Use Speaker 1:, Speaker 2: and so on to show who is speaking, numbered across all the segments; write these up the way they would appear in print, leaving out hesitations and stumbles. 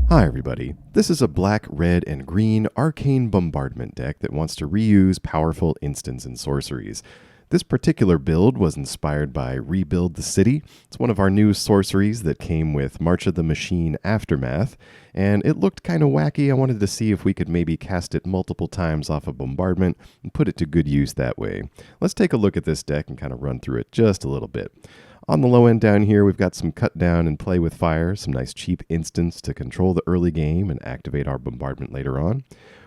Speaker 1: Hi everybody, this is a black, red, and green Arcane Bombardment deck that wants to reuse powerful instants and sorceries. This particular build was inspired by Rebuild the City. It's one of our new sorceries that came with March of the Machine Aftermath, and it looked kind of wacky. I wanted to see if we could maybe cast it multiple times off of Bombardment and put it to good use that way. Let's take a look at this deck and kind of run through it just a little bit. On the low end down here, we've got some cut down and play with fire, some nice cheap instants to control the early game and activate our bombardment later on.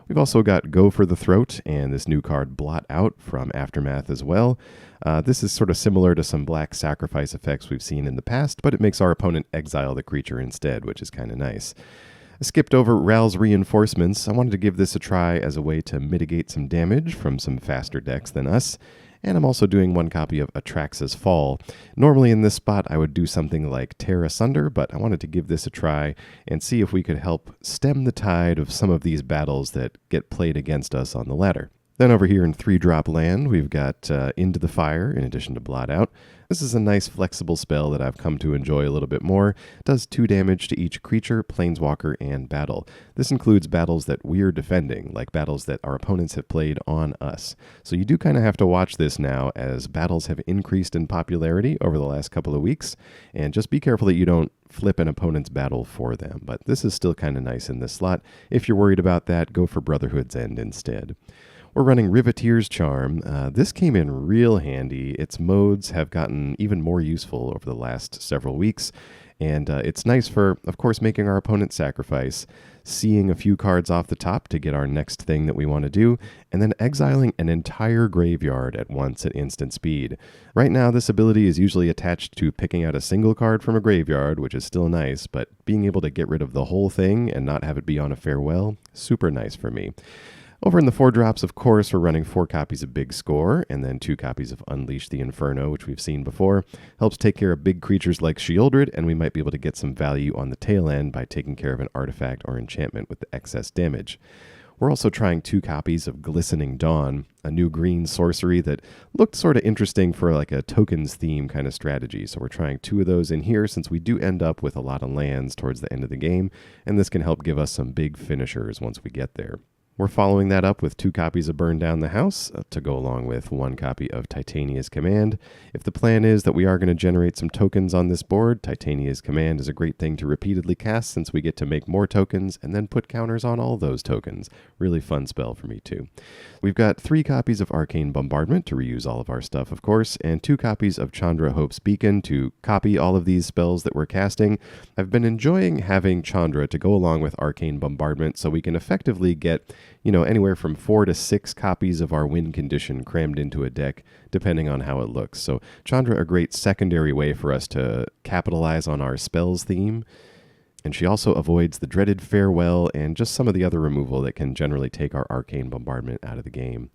Speaker 1: We've also got Go for the Throat and this new card Blot Out from Aftermath as well. This is sort of similar to some black sacrifice effects we've seen in the past, but it makes our opponent exile the creature instead, which is kind of nice. I skipped over Ral's Reinforcements. I wanted to give this a try as a way to mitigate some damage from some faster decks than us. And I'm also doing one copy of Atraxa's Fall. Normally in this spot I would do something like Tear Asunder, but I wanted to give this a try and see if we could help stem the tide of some of these battles that get played against us on the ladder. Then over here in 3-drop land, we've got Into the Fire in addition to Blot Out. This is a nice flexible spell that I've come to enjoy a little bit more. It does 2 damage to each creature, planeswalker, and battle. This includes battles that we're defending, like battles that our opponents have played on us. So you do kind of have to watch this now as battles have increased in popularity over the last couple of weeks, and just be careful that you don't flip an opponent's battle for them. But this is still kind of nice in this slot. If you're worried about that, go for Brotherhood's End instead. We're running Riveteers Charm. This came in real handy. Its modes have gotten even more useful over the last several weeks, and it's nice for, of course, making our opponent sacrifice, seeing a few cards off the top to get our next thing that we want to do, and then exiling an entire graveyard at once at instant speed. Right now, this ability is usually attached to picking out a single card from a graveyard, which is still nice, but being able to get rid of the whole thing and not have it be on a farewell, super nice for me. Over in the 4-drops, of course, we're running 4 copies of Big Score, and then 2 copies of Unleash the Inferno, which we've seen before. Helps take care of big creatures like Sheoldred, and we might be able to get some value on the tail end by taking care of an artifact or enchantment with the excess damage. We're also trying 2 copies of Glistening Dawn, a new green sorcery that looked sort of interesting for like a tokens theme kind of strategy. So we're trying 2 of those in here since we do end up with a lot of lands towards the end of the game, and this can help give us some big finishers once we get there. We're following that up with 2 copies of Burn Down the House to go along with 1 copy of Titania's Command. If the plan is that we are going to generate some tokens on this board, Titania's Command is a great thing to repeatedly cast since we get to make more tokens and then put counters on all those tokens. Really fun spell for me too. We've got 3 copies of Arcane Bombardment to reuse all of our stuff, of course, and 2 copies of Chandra Hope's Beacon to copy all of these spells that we're casting. I've been enjoying having Chandra to go along with Arcane Bombardment so we can effectively get anywhere from 4 to 6 copies of our win condition crammed into a deck, depending on how it looks. So Chandra, a great secondary way for us to capitalize on our spells theme. And she also avoids the dreaded Farewell and just some of the other removal that can generally take our Arcane Bombardment out of the game.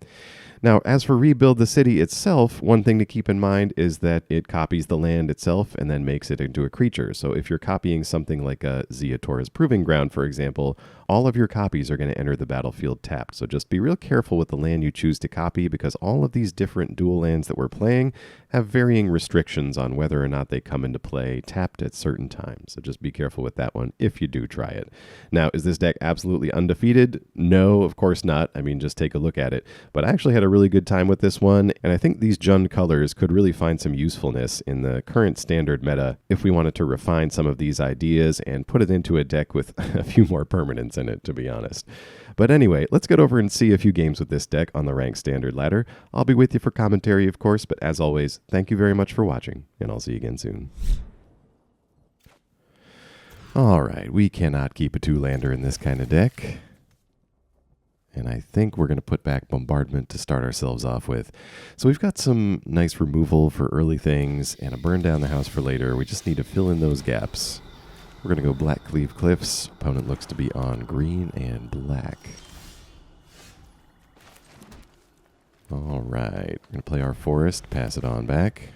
Speaker 1: Now, as for Rebuild the City itself, one thing to keep in mind is that it copies the land itself and then makes it into a creature. So if you're copying something like a Ziatora's Proving Ground, for example, all of your copies are going to enter the battlefield tapped. So just be real careful with the land you choose to copy because all of these different dual lands that we're playing have varying restrictions on whether or not they come into play tapped at certain times. So just be careful with that one if you do try it. Now, is this deck absolutely undefeated? No, of course not. I mean, just take a look at it. But I actually had a really good time with this one, and I think these Jund colors could really find some usefulness in the current standard meta if we wanted to refine some of these ideas and put it into a deck with a few more permanents in it, to be honest. But anyway, let's get over and see a few games with this deck on the ranked standard ladder. I'll be with you for commentary, of course, but as always, thank you very much for watching, and I'll see you again soon. All right, we cannot keep a 2-lander in this kind of deck. And I think we're going to put back Bombardment to start ourselves off with. So we've got some nice removal for early things and a Burn Down the House for later. We just need to fill in those gaps. We're going to go Blackcleave Cliffs. Opponent looks to be on green and black. All right, we're going to play our forest, pass it on back.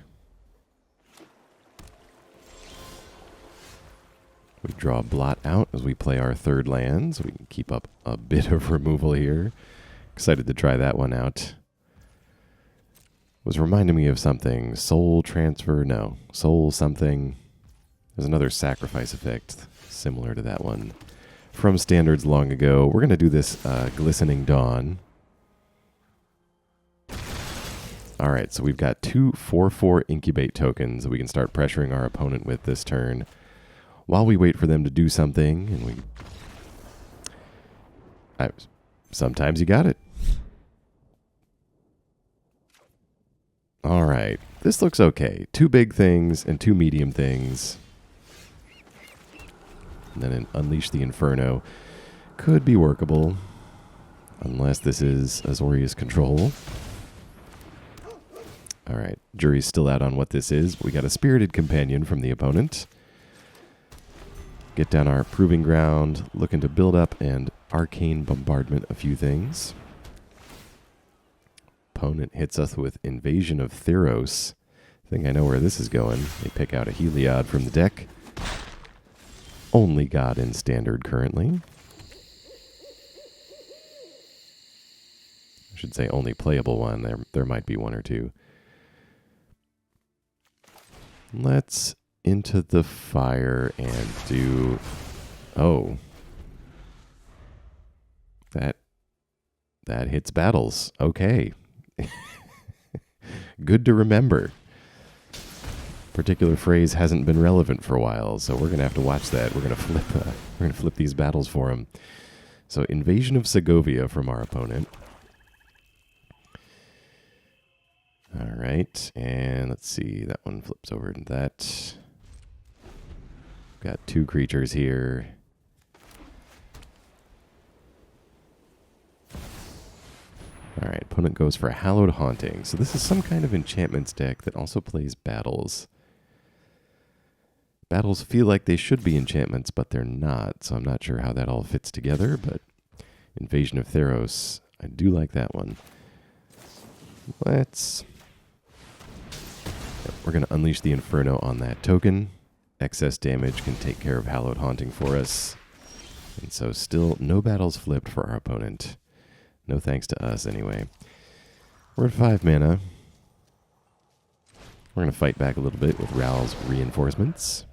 Speaker 1: We draw Blot Out as we play our 3rd land, so we can keep up a bit of removal here. Excited to try that one out. Was reminding me of something. Soul Transfer? No. Soul something. There's another sacrifice effect similar to that one. from standards long ago. We're going to do this Glistening Dawn. All right, so we've got 2 4/4 incubate tokens that we can start pressuring our opponent with this turn while we wait for them to do something. And sometimes you got it. All right, this looks okay. 2 big things and 2 medium things. And then an Unleash the Inferno could be workable, unless this is Azorius Control. All right, jury's still out on what this is. We got a Spirited Companion from the opponent. Get down our Proving Ground, looking to build up and Arcane Bombardment a few things. Opponent hits us with Invasion of Theros. I think I know where this is going. They pick out a Heliod from the deck. Only god in standard currently. I should say only playable one. There might be one or two. Let's into the fire and do... Oh. That hits battles. Okay. Good to remember. Particular phrase hasn't been relevant for a while, so we're going to have to watch that. We're going to flip these battles for him. So Invasion of Segovia from our opponent. All right, and let's see. That one flips over to that. Got 2 creatures here. All right, opponent goes for Hallowed Haunting. So this is some kind of enchantments deck that also plays battles. Battles feel like they should be enchantments, but they're not. So I'm not sure how that all fits together, but Invasion of Theros, I do like that one. We're going to Unleash the Inferno on that token. Excess damage can take care of Hallowed Haunting for us. And so still no battles flipped for our opponent. No thanks to us anyway. We're at 5 mana. We're going to fight back a little bit with Ral's Reinforcements.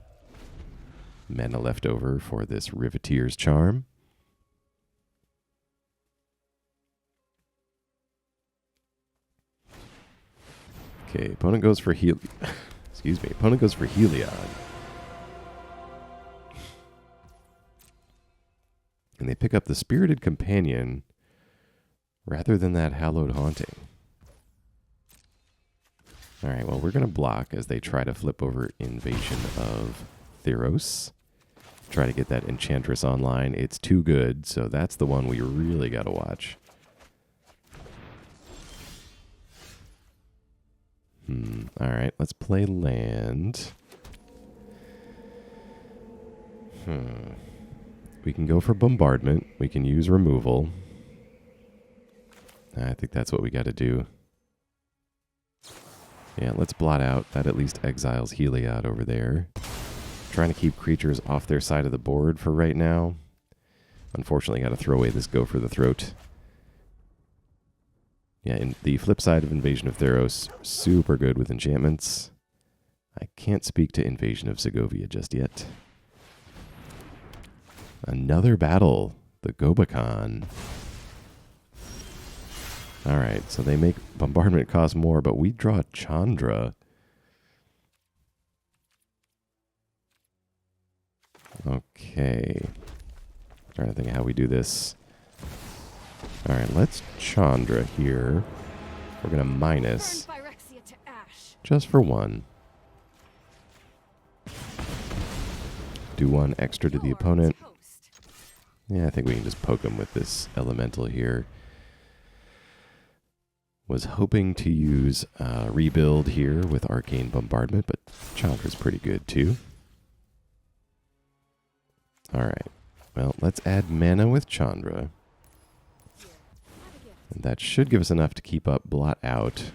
Speaker 1: Mana left over for this Riveteers Charm. Okay, opponent goes for Opponent goes for Heliod. And they pick up the Spirited Companion rather than that Hallowed Haunting. All right, well, we're going to block as they try to flip over Invasion of Theros. Try to get that Enchantress online. It's too good, so that's the one we really got to watch. All right, let's play land. We can go for Bombardment. We can use Removal. I think that's what we got to do. Yeah, let's Blot Out. That at least exiles Heliod over there. Trying to keep creatures off their side of the board for right now. Unfortunately, got to throw away this Go for the Throat. Yeah, and the flip side of Invasion of Theros, super good with enchantments. I can't speak to Invasion of Segovia just yet. Another battle, the Gobakon. All right, so they make Bombardment cost more, but we draw Chandra. Okay. Trying to think of how we do this. All right, let's Chandra here. We're going to minus just for 1. Do 1 extra to the opponent. Yeah, I think we can just poke him with this elemental here. Was hoping to use Rebuild here with Arcane Bombardment, but Chandra's pretty good too. All right, well, let's add mana with Chandra. And that should give us enough to keep up Blot Out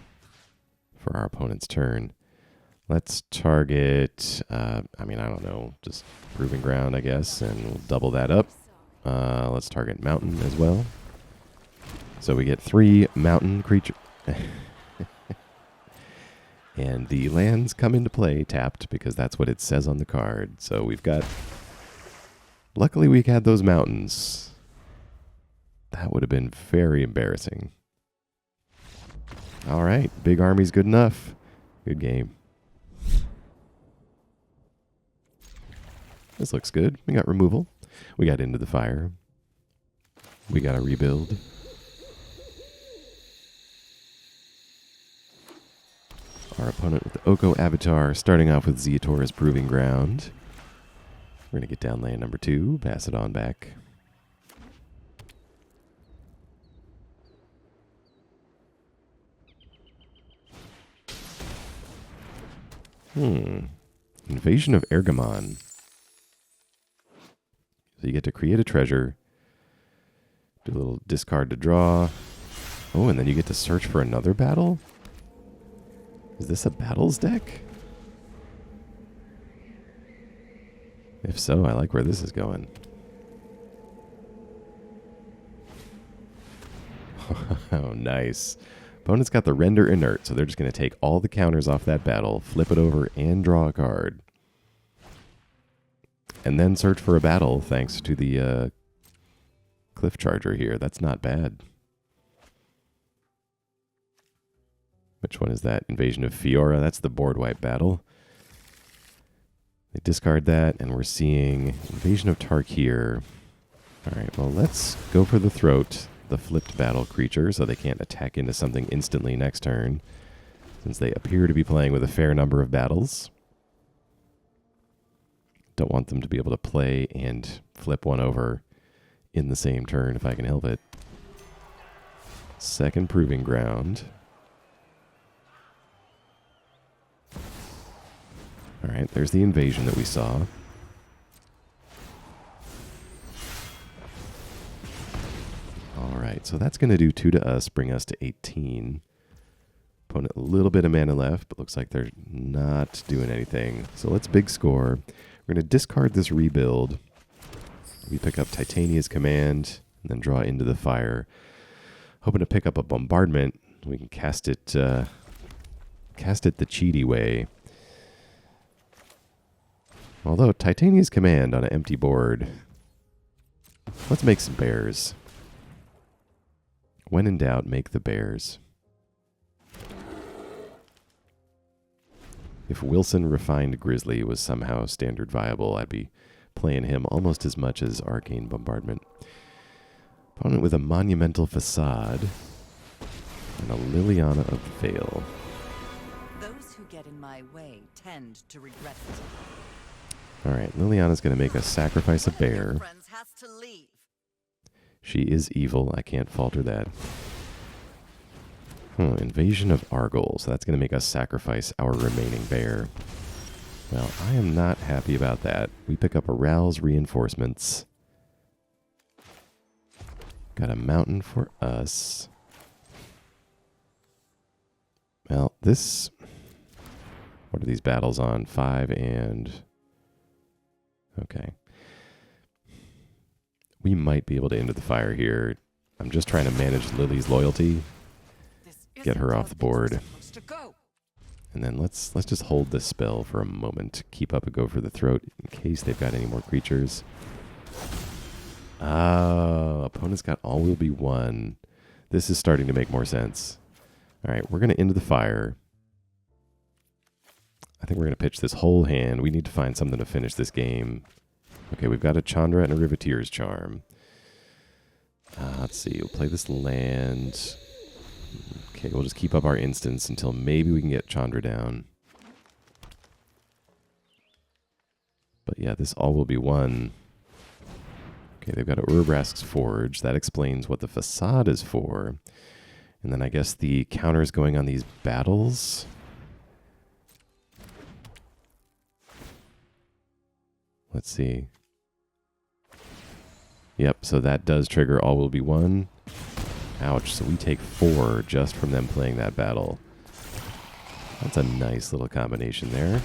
Speaker 1: for our opponent's turn. Let's target, I don't know, just Proving Ground, I guess, and we'll double that up. Let's target Mountain as well. So we get 3 mountain creatures. And the lands come into play tapped because that's what it says on the card. So we've got Luckily, we had those mountains. That would have been very embarrassing. All right, big army's good enough. Good game. This looks good. We got removal. We got Into the Fire. We got a rebuild. Our opponent with the Oko Avatar, starting off with Ziatora's Proving Ground. We're going to get down land number 2, pass it on back. Invasion of Ergamon. So you get to create a treasure, do a little discard to draw. Oh, and then you get to search for another battle? Is this a battles deck? If so, I like where this is going. Oh, nice. Opponent's got the render inert, so they're just going to take all the counters off that battle, flip it over, and draw a card. And then search for a battle thanks to the Cliff Charger here. That's not bad. Which one is that? Invasion of Fiora. That's the board wipe battle. They discard that, and we're seeing Invasion of Tarkir. All right, well, let's go for the Throat, the flipped battle creature, so they can't attack into something instantly next turn, since they appear to be playing with a fair number of battles. Don't want them to be able to play and flip one over in the same turn if I can help it. Second Proving Ground. All right, there's the invasion that we saw. All right, so that's going to do 2 to us, bring us to 18. Opponent a little bit of mana left, but looks like they're not doing anything. So let's big score. We're going to discard this rebuild. We pick up Titania's command, and then draw Into the Fire. Hoping to pick up a bombardment. We can cast it the cheaty way. Although Titania's command on an empty board. Let's make some bears. When in doubt, make the bears. If Wilson Refined Grizzly was somehow standard viable, I'd be playing him almost as much as Arcane Bombardment. Opponent with a Monumental Facade and a Liliana of the Vale.
Speaker 2: Those who get in my way tend to regret it.
Speaker 1: All right, Liliana's going to make us sacrifice a bear. She is evil. I can't falter that. Invasion of Argol. So that's going to make us sacrifice our remaining bear. Well, I am not happy about that. We pick up Arouse Reinforcements. Got a mountain for us. Well, this... What are these battles on? 5 and... Okay. We might be able to Into the Fire here. I'm just trying to manage Lily's loyalty. Get her off the board. And then let's just hold this spell for a moment. Keep up a Go for the Throat in case they've got any more creatures. Oh, opponent's got All Will Be One. This is starting to make more sense. All right, we're going to Into the Fire. I think we're going to pitch this whole hand. We need to find something to finish this game. Okay, we've got a Chandra and a Riveteers Charm. Let's see. We'll play this land. Okay, we'll just keep up our instance until maybe we can get Chandra down. But yeah, this All Will Be One. Okay, they've got a Urabrask's Forge. That explains what the Facade is for. And then I guess the counters going on these battles... Let's see. Yep, so that does trigger All Will Be One. Ouch, so we take 4 just from them playing that battle. That's a nice little combination there.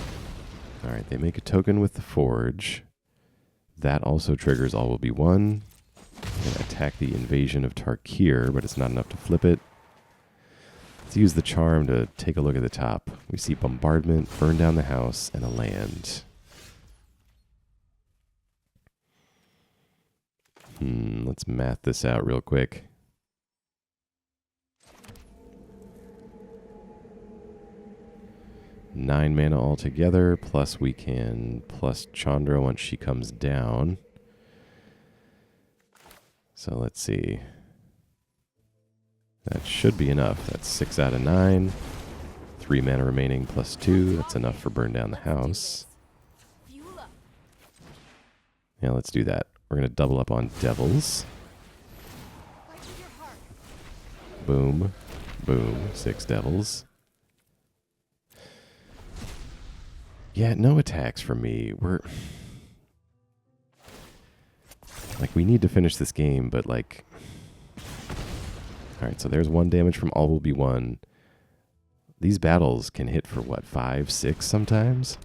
Speaker 1: All right, they make a token with the Forge. That also triggers All Will Be One. And attack the Invasion of Tarkir, but it's not enough to flip it. Let's use the Charm to take a look at the top. We see Bombardment, Burn Down the House, and a land. Let's math this out real quick. Nine mana altogether, plus we can plus Chandra once she comes down. So let's see. That should be enough. That's 6 out of 9. 3 mana remaining plus 2. That's enough for burn down the house. Yeah, let's do that. We're going to double up on Devils. Boom. Boom. 6 Devils. Yeah, no attacks from me. We need to finish this game, but Alright, so there's 1 damage from all will be 1. These battles can hit for what, 5, 6 sometimes?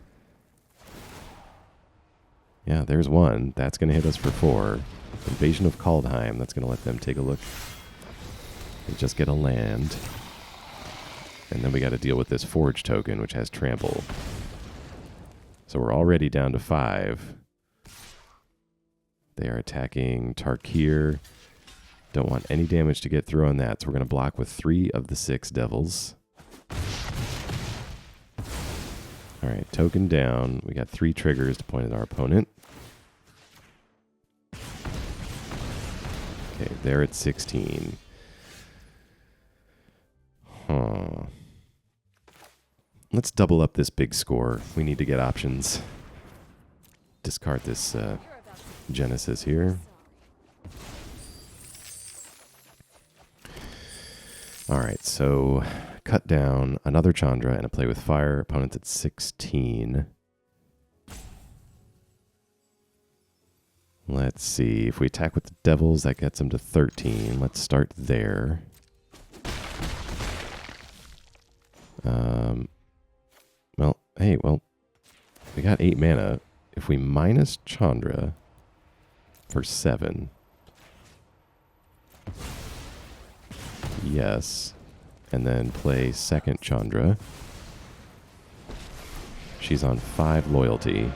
Speaker 1: Yeah, there's 1. That's going to hit us for 4. Invasion of Kaldheim, that's going to let them take a look. They just get a land. And then we got to deal with this Forge token, which has Trample. So we're already down to 5. They are attacking Tarkir. Don't want any damage to get through on that, so we're going to block with 3 of the 6 Devils. Alright, token down. We got 3 triggers to point at our opponent. Okay, they're at 16. Huh. Let's double up this big score. We need to get options. Discard this Genesis here. Alright, so cut down another Chandra and a play with fire. Opponent's at 16. Let's see. If we attack with the Devils, that gets them to 13. Let's start there. Well, we got 8 mana. If we minus Chandra for 7. Yes. And then play second Chandra. She's on 5 loyalty.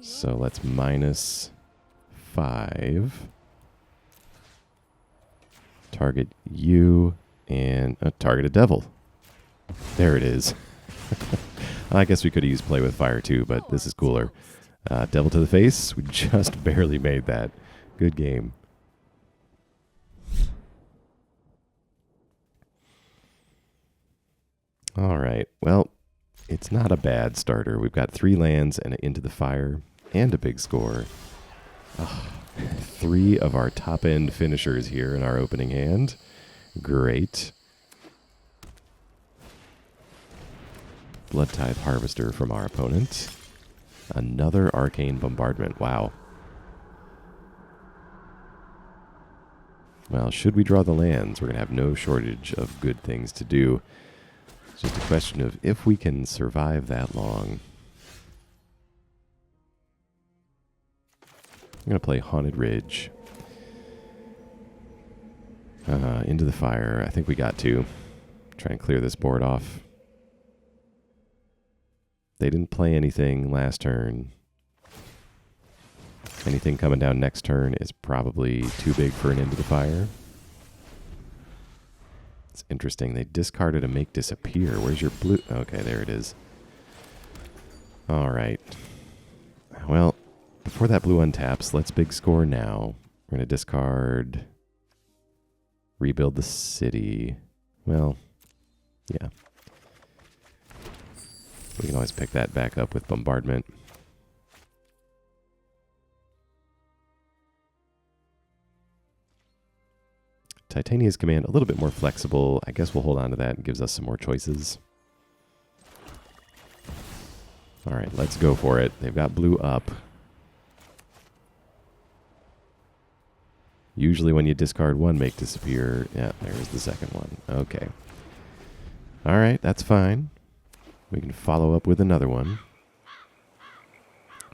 Speaker 1: So let's minus 5. Target you and target a devil. There it is. I guess we could have used play with fire too, but this is cooler. Devil to the face. We just barely made that. Good game. All right. Well, it's not a bad starter. We've got 3 lands and an Into the Fire and a big score. 3 of our top-end finishers here in our opening hand. Great. Bloodtithe Harvester from our opponent. Another Arcane Bombardment. Wow. Well, should we draw the lands? We're going to have no shortage of good things to do. It's just a question of if we can survive that long. I'm going to play Haunted Ridge. Into the Fire. I think we got to. Try and clear this board off. They didn't play anything last turn. Anything coming down next turn is probably too big for an Into the Fire. It's interesting. They discarded a Make Disappear. Where's your blue? Okay, there it is. All right. Well, before that blue untaps, let's big score now. We're going to discard Rebuild the City. Well, yeah. We can always pick that back up with Bombardment. Titania's command, a little bit more flexible. I guess we'll hold on to that. It gives us some more choices. All right, let's go for it. They've got blue up. Usually when you discard one, Make Disappear. Yeah, there's the second one. Okay. All right, that's fine. We can follow up with another one.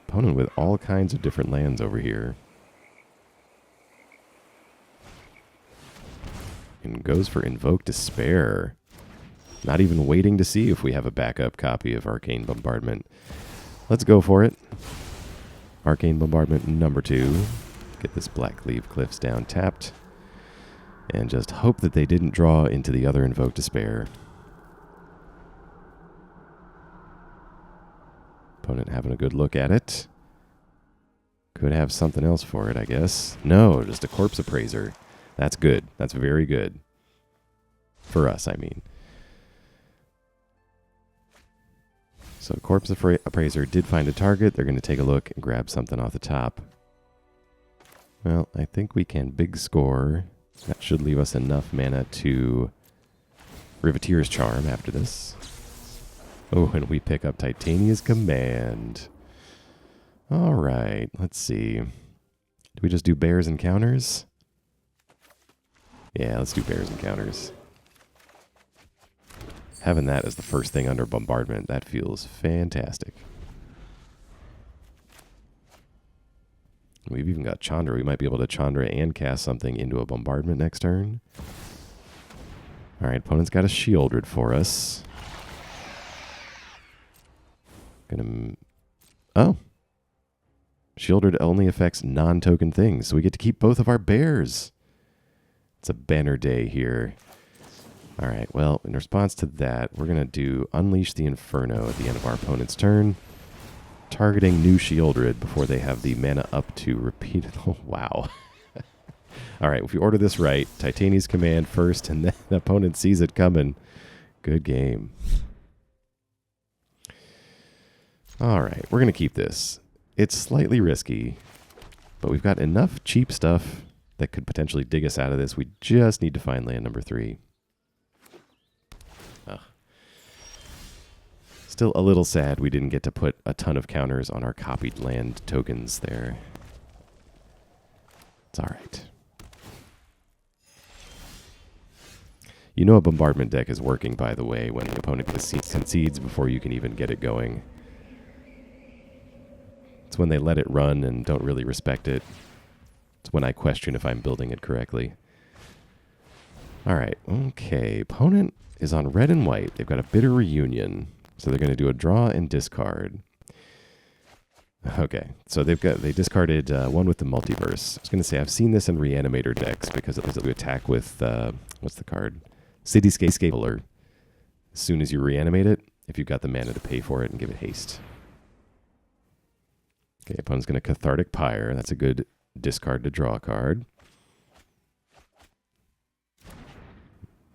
Speaker 1: Opponent with all kinds of different lands over here. And goes for Invoke Despair. Not even waiting to see if we have a backup copy of Arcane Bombardment. Let's go for it. Arcane Bombardment number 2. Get this Blackcleave Cliffs down tapped. And just hope that they didn't draw into the other Invoke Despair. Opponent having a good look at it. Could have something else for it, I guess. No, just a Corpse Appraiser. That's good. That's very good. For us, I mean. So Corpse Appraiser did find a target. They're going to take a look and grab something off the top. Well, I think we can big score. That should leave us enough mana to Riveteers Charm after this. Oh, and we pick up Titania's Command. All right, let's see. Do we just do bears and counters? Yeah, let's do bears and counters. Having that as the first thing under Bombardment, that feels fantastic. We've even got Chandra. We might be able to Chandra and cast something into a Bombardment next turn. All right, opponent's got a Shieldred for us. Oh. Shieldred only affects non-token things, so we get to keep both of our bears. It's a banner day here. All right, well, in response to that, we're going to do Unleash the Inferno at the end of our opponent's turn, targeting new Shieldred before they have the mana up to repeat it. Oh, wow. All right, if we order this right, Titania's Command first, and then the opponent sees it coming. Good game. All right, we're going to keep this. It's slightly risky, but we've got enough cheap stuff that could potentially dig us out of this. We just need to find land number 3. Ugh. Still a little sad we didn't get to put a ton of counters on our copied land tokens there. It's all right. You know a Bombardment deck is working, by the way, when the opponent concedes before you can even get it going. It's when they let it run and don't really respect it. It's when I question if I'm building it correctly. All right, okay. Opponent is on red and white. They've got a Bitter Reunion, so they're going to do a draw and discard. Okay, so they discarded one with the Multiverse. I was going to say I've seen this in Reanimator decks because it was to attack with what's the card? Cityscape Scaler. As soon as you reanimate it, if you've got the mana to pay for it and give it haste. Okay, opponent's going to Cathartic Pyre. That's a good discard to draw a card.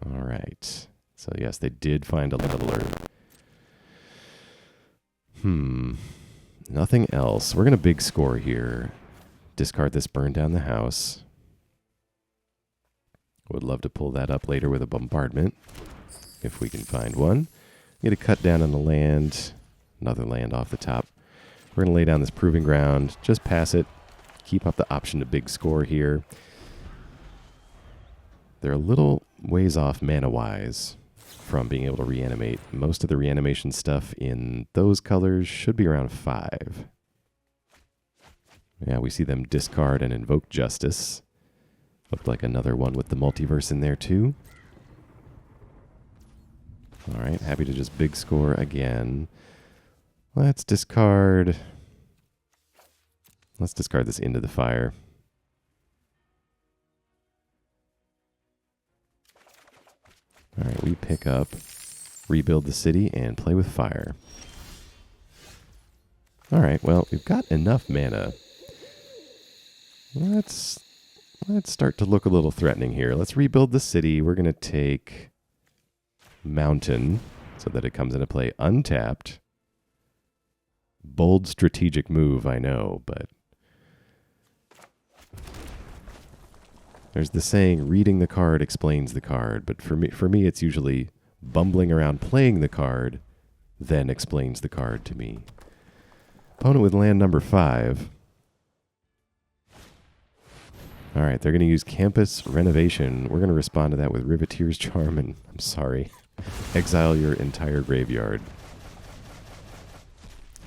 Speaker 1: All right. So, yes, they did find a leveler. Nothing else. We're going to big score here. Discard this Burn Down the House. Would love to pull that up later with a Bombardment, if we can find one. Get a cut down on the land. Another land off the top. We're going to lay down this Proving Ground, just pass it, keep up the option to big score here. They're a little ways off mana-wise from being able to reanimate. Most of the reanimation stuff in those colors should be around 5. Yeah, we see them discard and invoke Justice. Looked like another one with the Multiverse in there too. All right, happy to just big score again. Let's discard this Into the Fire. All right, we pick up Rebuild the City and Play with Fire. All right, well, we've got enough mana. Let's start to look a little threatening here. Let's rebuild the city. We're going to take Mountain so that it comes into play untapped. Bold strategic move, I know, but there's the saying, reading the card explains the card, but for me it's usually bumbling around playing the card, then explains the card to me. Opponent with land number 5. All right, they're going to use Campus Renovation. We're going to respond to that with Riveteers Charm, and I'm sorry, exile your entire graveyard.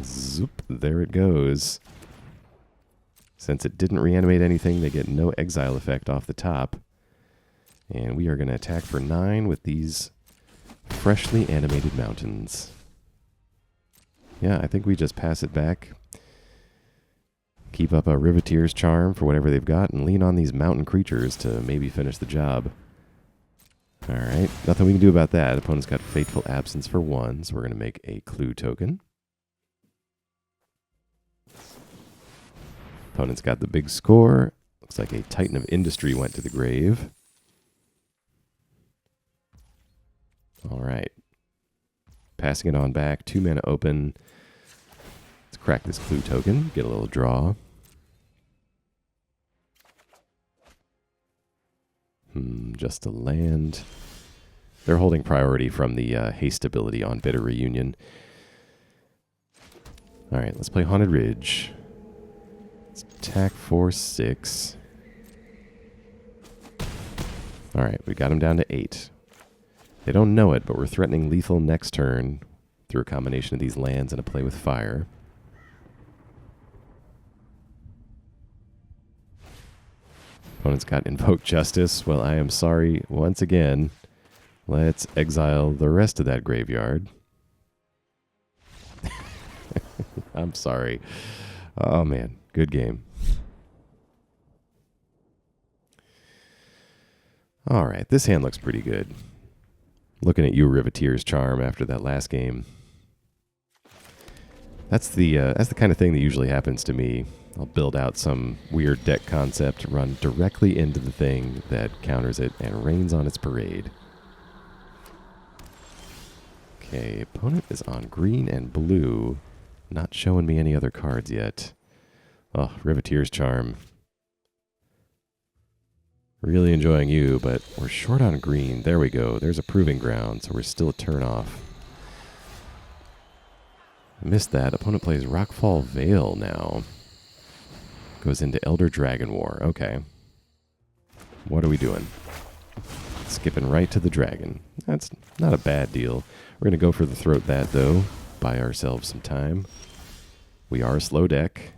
Speaker 1: Zoop, there it goes. Since it didn't reanimate anything, they get no exile effect off the top. And we are going to attack for 9 with these freshly animated mountains. Yeah, I think we just pass it back. Keep up a Riveteers Charm for whatever they've got and lean on these mountain creatures to maybe finish the job. Alright, nothing we can do about that. Opponent's got Fateful Absence for 1, so we're going to make a clue token. Opponent's got the big score. Looks like a Titan of Industry went to the grave. Alright. Passing it on back, 2 mana open. Let's crack this clue token, get a little draw. Just a land. They're holding priority from the haste ability on Bitter Reunion. Alright, let's play Haunted Ridge. Let's attack for 6. Alright, we got him down to 8. They don't know it, but we're threatening lethal next turn through a combination of these lands and a play with fire. Opponent's got Invoke Justice. Well, I am sorry once again. Let's exile the rest of that graveyard. I'm sorry. Oh, man. Good game. All right. This hand looks pretty good. Looking at you, Riveteers Charm, after that last game. That's the kind of thing that usually happens to me. I'll build out some weird deck concept, run directly into the thing that counters it, and rains on its parade. Okay, opponent is on green and blue. Not showing me any other cards yet. Oh, Riveteers Charm. Really enjoying you, but we're short on green. There we go. There's a proving ground, so we're still a turn off. I missed that. Opponent plays Rockfall Vale now. Goes into Elder Dragon War. Okay. What are we doing? Skipping right to the dragon. That's not a bad deal. We're going to go for the Throat That, though. Buy ourselves some time. We are a slow deck.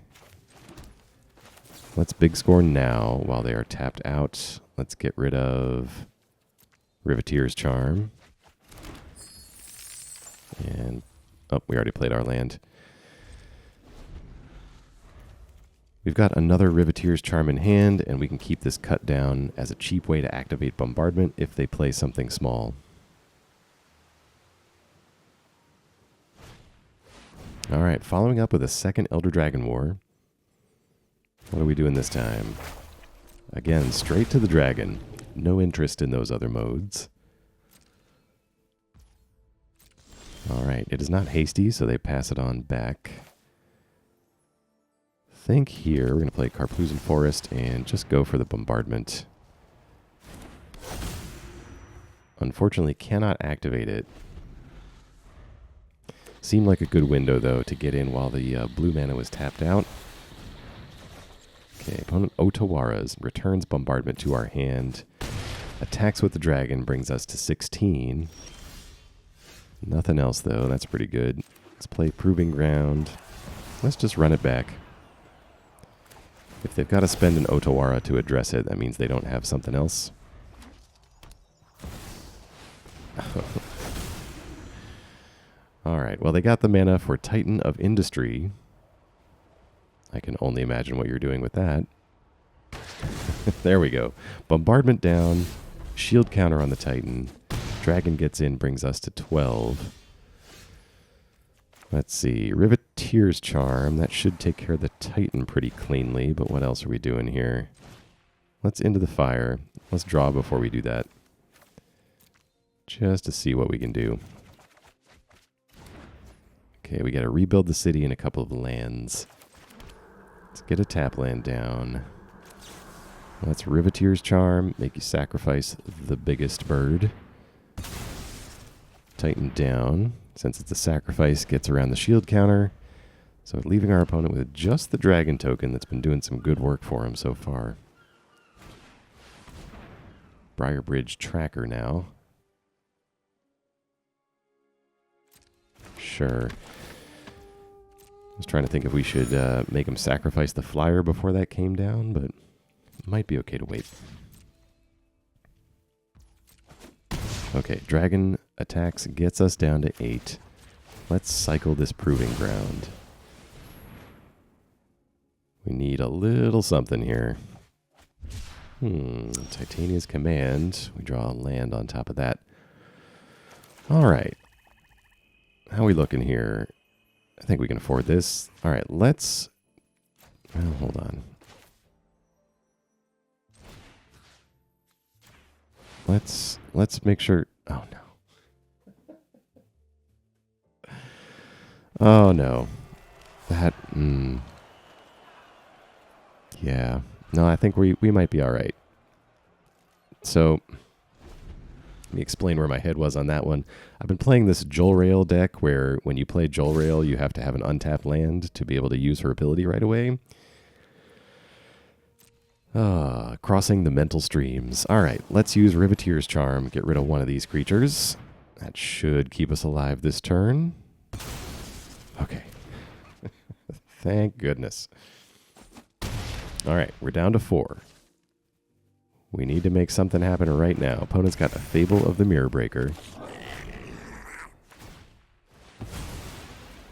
Speaker 1: Let's big score now while they are tapped out. Let's get rid of Riveteers Charm. And, oh, we already played our land. We've got another Riveteers Charm in hand, and we can keep this cut down as a cheap way to activate Bombardment if they play something small. Alright, following up with a second Elder Dragon War. What are we doing this time? Again, straight to the dragon. No interest in those other modes. Alright, it is not hasty, so they pass it on back. I think here we're going to play Karplusan Forest and just go for the Bombardment. Unfortunately, cannot activate it. Seemed like a good window, though, to get in while the blue mana was tapped out. Okay, opponent Otawaras returns Bombardment to our hand. Attacks with the dragon brings us to 16. Nothing else, though. That's pretty good. Let's play Proving Ground. Let's just run it back. If they've got to spend an Otawara to address it, that means they don't have something else. Alright, well, they got the mana for Titan of Industry. I can only imagine what you're doing with that. There we go. Bombardment down. Shield counter on the Titan. Dragon gets in, brings us to 12. Let's see. Riveteers Charm. That should take care of the Titan pretty cleanly, but what else are we doing here? Let's into the fire. Let's draw before we do that. Just to see what we can do. Okay, we got to rebuild the city and a couple of lands. Let's get a tap land down. Let's Riveteers Charm. Make you sacrifice the biggest bird. Titan down. Since it's a sacrifice, gets around the shield counter. So leaving our opponent with just the dragon token that's been doing some good work for him so far. Briarbridge Tracker now. Sure. I was trying to think if we should make him sacrifice the flyer before that came down, but it might be okay to wait. Okay, dragon attacks gets us down to 8. Let's cycle this Proving Ground. We We need a little something here. Titania's Command. We draw a land on top of that. All right. How are we looking here? I think we can afford this. All right, let's... Well, hold on. Let's make sure... Oh, no. Oh, no. That... Yeah. No, I think we might be all right. So, let me explain where my head was on that one. I've been playing this Jol Rail deck where when you play Jol Rail, you have to have an untapped land to be able to use her ability right away. Crossing the mental streams. All right, let's use Riveteers Charm. Get rid of one of these creatures. That should keep us alive this turn. Okay. Thank goodness. All right, we're down to 4. We need to make something happen right now. Opponent's got a Fable of the Mirror Breaker.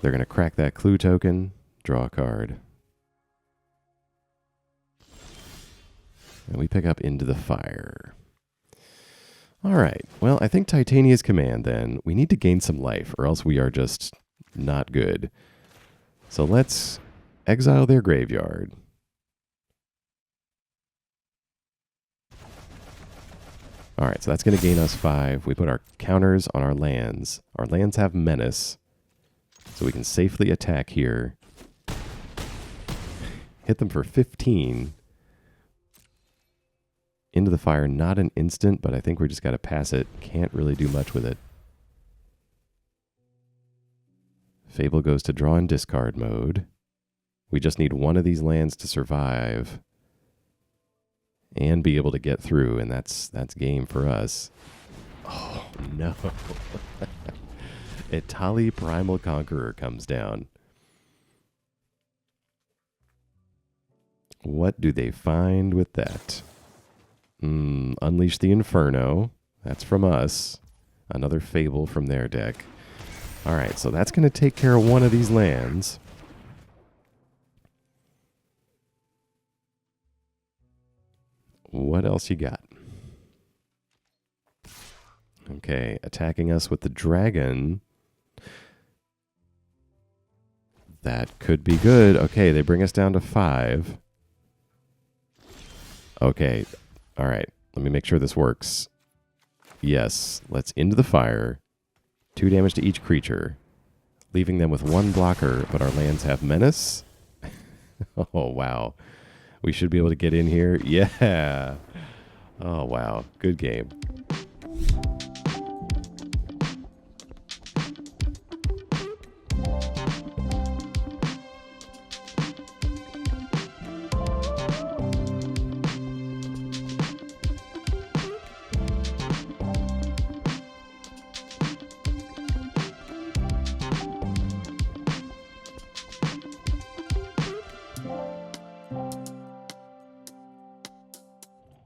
Speaker 1: They're going to crack that clue token, draw a card. And we pick up Into the Fire. All right, well, I think Titania's Command then. We need to gain some life or else we are just not good. So let's exile their graveyard. All right, so that's going to gain us 5. We put our counters on our lands. Our lands have Menace, so we can safely attack here. Hit them for 15. Into the Fire, not an instant, but I think we just got to pass it. Can't really do much with it. Fable goes to draw and discard mode. We just need one of these lands to survive and be able to get through, and that's game for us. Oh, no. Itali Primal Conqueror comes down. What do they find with that? Unleash the Inferno. That's from us. Another Fable from their deck. All right, so that's going to take care of one of these lands. What else you got? Okay, attacking us with the dragon. That could be good. Okay, they bring us down to 5. Okay, all right. Let me make sure this works. Yes, let's Into the Fire. 2 damage to each creature, leaving them with 1 blocker, but our lands have Menace. Oh, wow. We should be able to get in here. Yeah. Oh, wow. Good game.